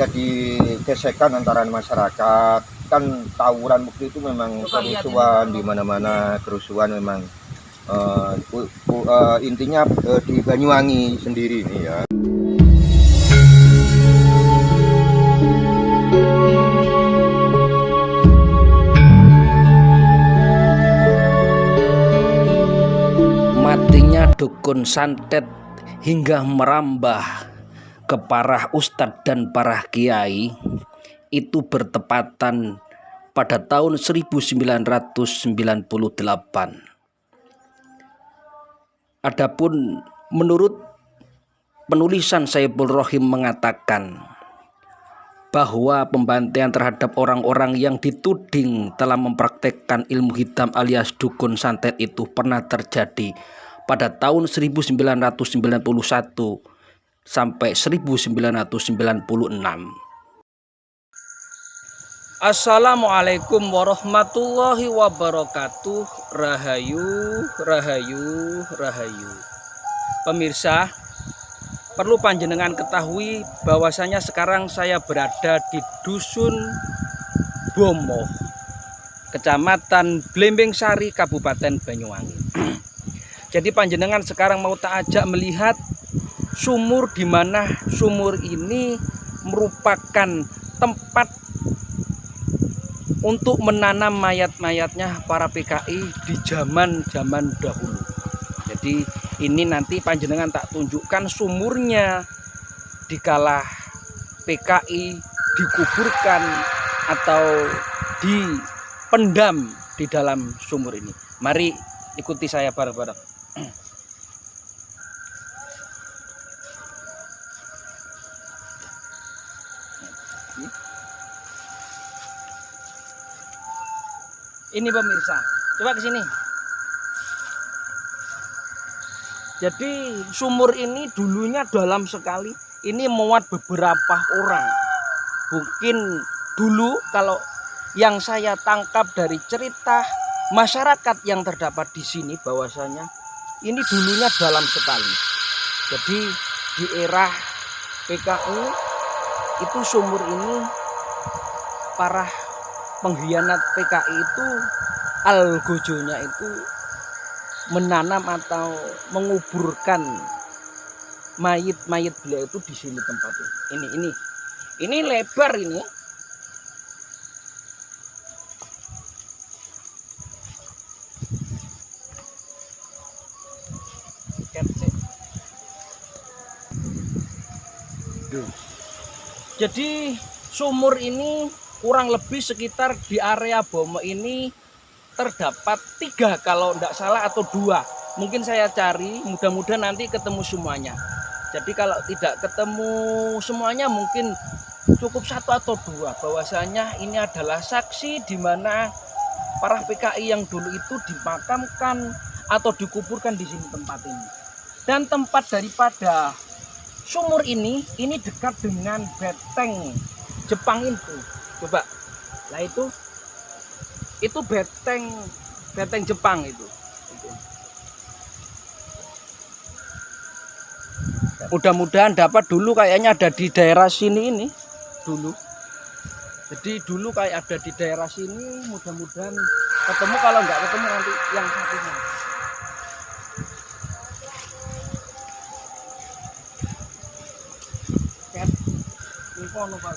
terjadi gesekan antara masyarakat. Kan tawuran waktu itu memang kerusuhan di mana-mana, kerusuhan memang intinya di Banyuwangi sendiri ini ya. Matinya dukun santet hingga merambah ke para ustadz dan para kiai itu bertepatan pada tahun 1998. Adapun menurut penulisan Saiful Rohim mengatakan bahwa pembantaian terhadap orang-orang yang dituding telah mempraktekkan ilmu hitam alias dukun santet itu pernah terjadi pada tahun 1991 sampai 1996. Assalamualaikum warahmatullahi wabarakatuh. Rahayu, rahayu, rahayu. Pemirsa, perlu panjenengan ketahui bahwasanya sekarang saya berada di Dusun Bomo, Kecamatan Blembeng Sari, Kabupaten Banyuwangi. Jadi panjenengan sekarang mau tak ajak melihat sumur, di mana sumur ini merupakan tempat untuk menanam mayat-mayatnya para PKI di zaman-zaman dahulu. Jadi ini nanti panjenengan tak tunjukkan sumurnya dikala PKI dikuburkan atau dipendam di dalam sumur ini. Mari ikuti saya bareng-bareng. Ini pemirsa, coba ke sini. Jadi sumur ini dulunya dalam sekali. Ini muat beberapa orang. Mungkin dulu kalau yang saya tangkap dari cerita masyarakat yang terdapat di sini bahwasanya ini dulunya dalam sekali. Jadi di era PKI itu sumur ini para pengkhianat PKI itu algojonya itu menanam atau menguburkan mayit-mayit beliau itu di sini tempatnya. Ini lebar ini. Jadi sumur ini kurang lebih sekitar di area Bomo ini terdapat 3 kalau tidak salah atau 2. Mungkin saya cari, mudah-mudahan nanti ketemu semuanya. Jadi kalau tidak ketemu semuanya mungkin cukup 1 atau 2. Bahwasanya ini adalah saksi di mana para PKI yang dulu itu dimakamkan atau dikuburkan di sini tempat ini. Dan tempat daripada sumur ini dekat dengan beteng Jepang itu. Coba, lah itu beteng Jepang itu. Mudah-mudahan dapat. Dulu kayaknya ada di daerah sini ini dulu. Jadi dulu kayak ada di daerah sini. Mudah-mudahan ketemu, kalau nggak ketemu nanti yang satunya. Ini Pak.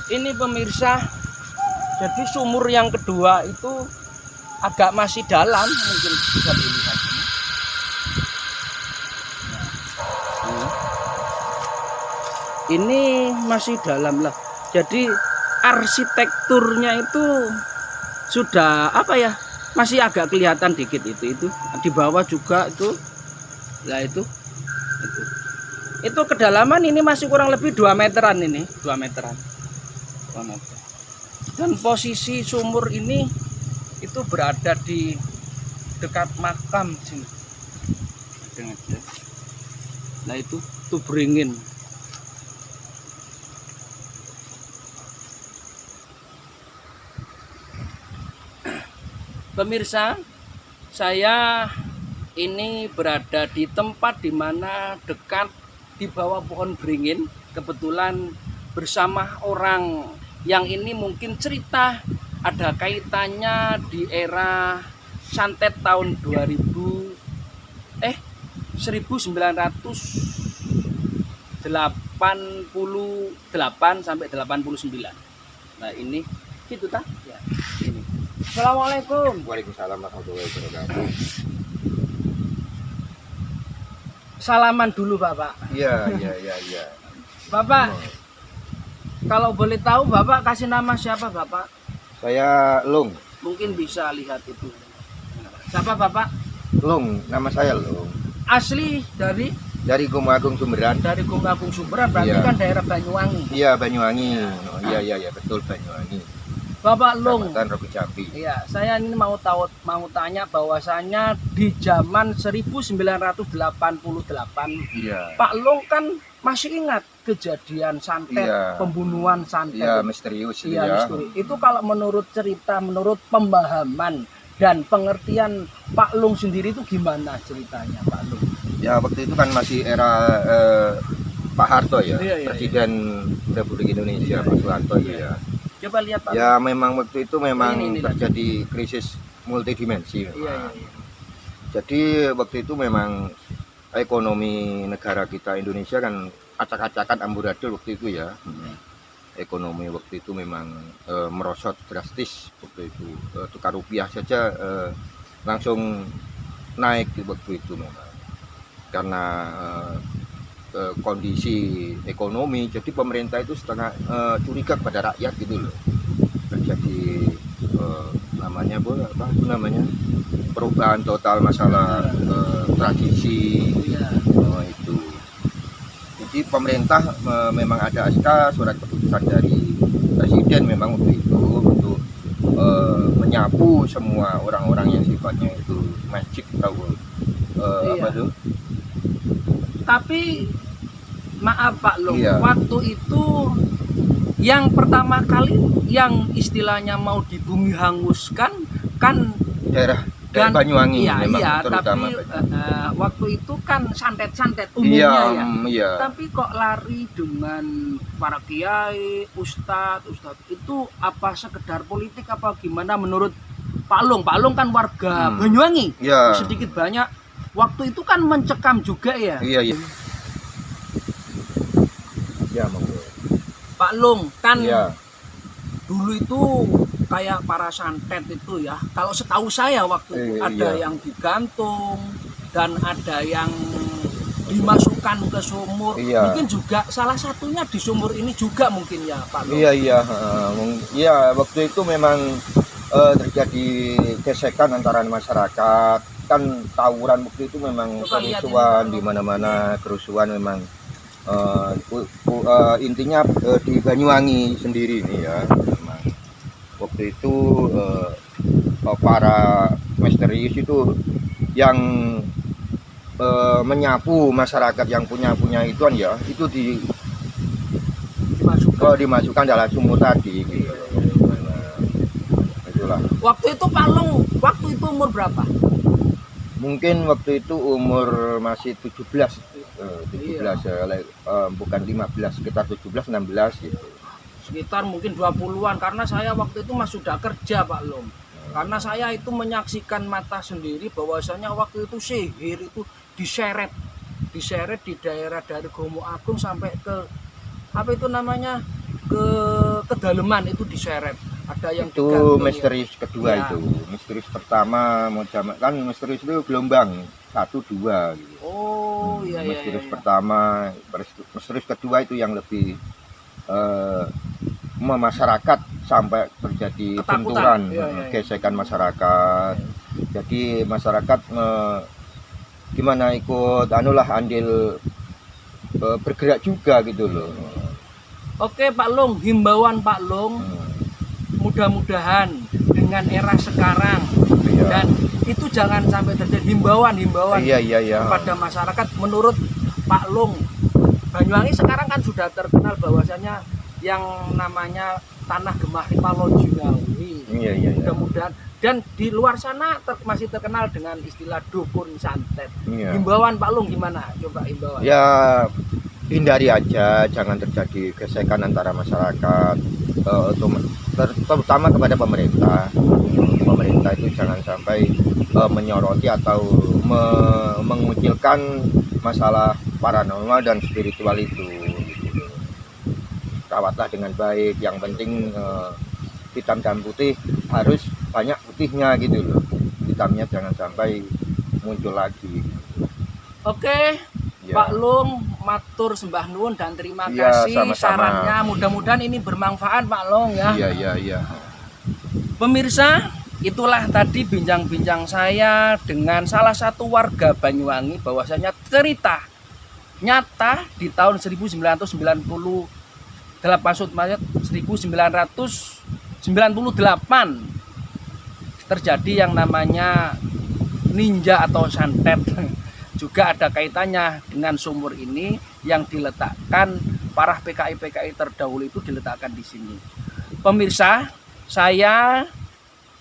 Ini pemirsa, jadi sumur yang kedua itu agak masih dalam, mungkin bisa dilihat. Ini masih dalam lah. Jadi arsitekturnya itu sudah apa ya, masih agak kelihatan dikit itu di bawah juga itu. Lah itu kedalaman ini masih kurang lebih 2 meteran ini, 2 meteran. Dan posisi sumur ini itu berada di dekat makam sini. Kadang aja. Nah itu tuh beringin. Pemirsa, saya ini berada di tempat di mana dekat di bawah pohon beringin. Kebetulan bersama orang yang ini mungkin cerita ada kaitannya di era santet tahun 1988 sampai 89. Nah ini gitu tak? Ya, ini. Assalamualaikum. Waalaikumsalam warahmatullahi wabarakatuh. Salaman dulu Bapak. Iya. Bapak, kalau boleh tahu Bapak kasih nama siapa Bapak? Saya Lung. Mungkin bisa lihat itu. Siapa Bapak? Lung, nama saya Lung. Asli dari Gunung Agung Sumberan. Gunung Agung Sumberan, berarti Iya. kan daerah Banyuwangi. Iya, Banyuwangi. Oh, iya, betul Banyuwangi. Bapak Lung. Kecamatan Robi Jambi. Iya, saya ini mau tanya bahwasanya di zaman 1988 Iya. Pak Lung kan masih ingat kejadian santet, Iya. pembunuhan santet. Iya, misterius itu Iya, ya. misteri. Itu kalau menurut cerita, menurut pemahaman dan pengertian Pak Lung sendiri itu gimana ceritanya Pak Lung? Ya, waktu itu kan masih era Pak Harto ya, Iya. Presiden Republik Indonesia, Iya. Pak Soeharto ya. Coba lihat Pak. Ya, memang waktu itu memang Ini terjadi krisis multidimensi. Iya. Jadi waktu itu memang ekonomi negara kita Indonesia kan acak-acakan amburadul waktu itu ya. Ekonomi waktu itu memang merosot drastis waktu itu. Tukar rupiah saja langsung naik di waktu itu memang. Karena kondisi ekonomi, jadi pemerintah itu setengah curiga kepada rakyat gitu loh. Terjadi namanya perubahan total masalah tradisi itu. Jadi pemerintah memang ada SK surat keputusan dari presiden memang waktu itu untuk menyapu semua orang-orang yang sifatnya itu magic tahu apa tuh. Tapi maaf Pak Lung, Iya. waktu itu yang pertama kali yang istilahnya mau dibumi hanguskan kan Daerah Banyuwangi memang terutama tapi Banyuwangi. waktu itu kan santet-santet umumnya Iya. Tapi kok lari dengan para kiai, ustadz itu apa sekedar politik apa gimana menurut Pak Lung? Pak Lung kan warga Banyuwangi, Iya. sedikit banyak waktu itu kan mencekam juga ya. Iya. Ya, monggo. Pak Lung kan Iya. dulu itu kayak para santet itu ya, kalau setahu saya waktu itu ada Iya. yang digantung dan ada yang dimasukkan ke sumur. Iya. Mungkin juga salah satunya di sumur ini juga mungkin ya Pak Lung. Iya. Iya, waktu itu memang terjadi gesekan antara masyarakat. Kan tawuran waktu itu memang Coba lihat kerusuhan ini, di mana-mana, kerusuhan memang intinya di Banyuwangi sendiri nih ya. Memang waktu itu para misterius itu yang menyapu masyarakat yang punya ituan ya, itu dimasukkan dalam sumur tadi gitu. Nah, itulah. Waktu itu Pak Lung, waktu itu umur berapa? Mungkin waktu itu umur masih 17 bukan 15, sekitar 17 16 gitu. Sekitar mungkin 20-an karena saya waktu itu masih sudah kerja Pak Lung. Karena saya itu menyaksikan mata sendiri bahwasanya waktu itu sihir itu diseret di daerah dari Gunung Agung sampai ke apa itu namanya ke kedalaman itu diseret. Ada yang Itu digantung, misterius kedua ya. itu. Misterius pertama kan misterius itu gelombang 1 2 gitu. Oh iya. Misterius pertama, misterius kedua itu yang lebih masyarakat sampai terjadi Ketakutan. benturan, Iya. gesekan masyarakat. Jadi masyarakat gimana ikut andil bergerak juga gitu loh. Oke Pak Lung, himbauan Pak Lung, mudah-mudahan dengan era sekarang Iya. Dan itu jangan sampai terjadi himbauan Iya. kepada masyarakat. Menurut Pak Lung, Banyuwangi sekarang kan sudah terkenal bahwasanya yang namanya tanah gemah Rimalojunawi. Iya. Mudah-mudahan, dan di luar sana masih terkenal dengan istilah dukun santet. Iya. Himbauan Pak Lung gimana? Coba himbauan. Ya, hindari aja, jangan terjadi gesekan antara masyarakat, terutama kepada pemerintah. Pemerintah itu jangan sampai menyoroti atau mengucilkan masalah paranormal dan spiritual itu. Rawatlah dengan baik. Yang penting hitam dan putih harus banyak putihnya gitu loh. Hitamnya jangan sampai muncul lagi. Oke, Ya. Pak Lung, matur sembah nuwun dan terima Iya, kasih sama-sama. sarannya. Mudah-mudahan ini bermanfaat Pak Lung ya. Iya. Pemirsa, itulah tadi bincang-bincang saya dengan salah satu warga Banyuwangi, bahwasanya cerita nyata di tahun 1998 terjadi yang namanya ninja atau santet. Juga ada kaitannya dengan sumur ini yang diletakkan para PKI terdahulu itu diletakkan di sini. Pemirsa, saya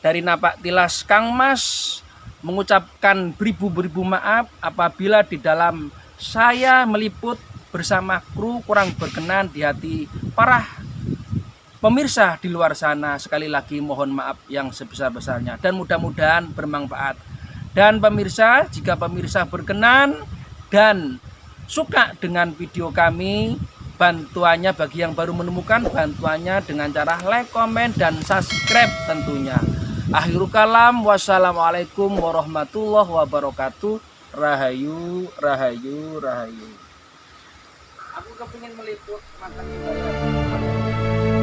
dari Napak Tilas Kang Mas mengucapkan beribu-beribu maaf apabila di dalam saya meliput bersama kru kurang berkenan di hati para pemirsa di luar sana. Sekali lagi mohon maaf yang sebesar-besarnya dan mudah-mudahan bermanfaat. Dan pemirsa, jika pemirsa berkenan dan suka dengan video kami, bantuannya bagi yang baru menemukan, bantuannya dengan cara like, komen, dan subscribe tentunya. Akhirul kalam, wassalamualaikum warahmatullahi wabarakatuh. Rahayu. Aku kepingin meliput mantan ibadah.